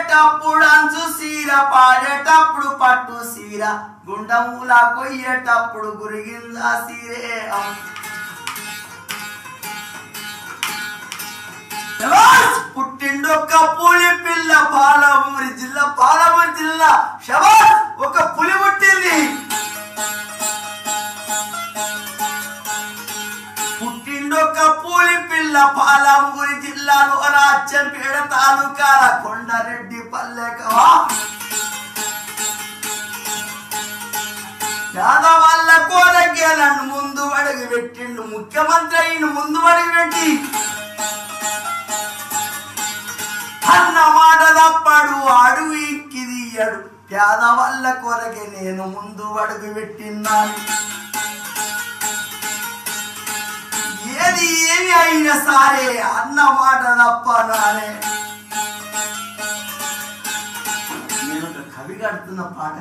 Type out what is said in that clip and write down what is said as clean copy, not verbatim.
ఆడేటప్పుడు అంచు సీర పాడేటప్పుడు పట్టు సీర గుండముల కొయ్యేటప్పుడు గురిగింజ సీరే పుట్టిండొక్క పులి పిల్ల పాలమూరు జిల్లా శబాష్ ఒక పులి పుట్టింది పుట్టిండొక్క పులి పిల్ల పాలమూరు జిల్లాలో రాచంపేట తాలూకాల కొండారెడ్డి పల్లెకవా పేదవాళ్ళ కోరకేలను ముందు అడుగు పెట్టిండు ముఖ్యమంత్రి అయిన ముందు అడుగు పెట్టి అన్న మాట తప్పడు అడుగు ఇంకిదియ్యడు పేదవాళ్ళ కొరకే నేను ముందు అడుగు పెట్టిన్నాను ఏది ఏమి అయినా సరే అన్న మాట తప్పనానే నేను ఒక కవి కడుతున్న పాట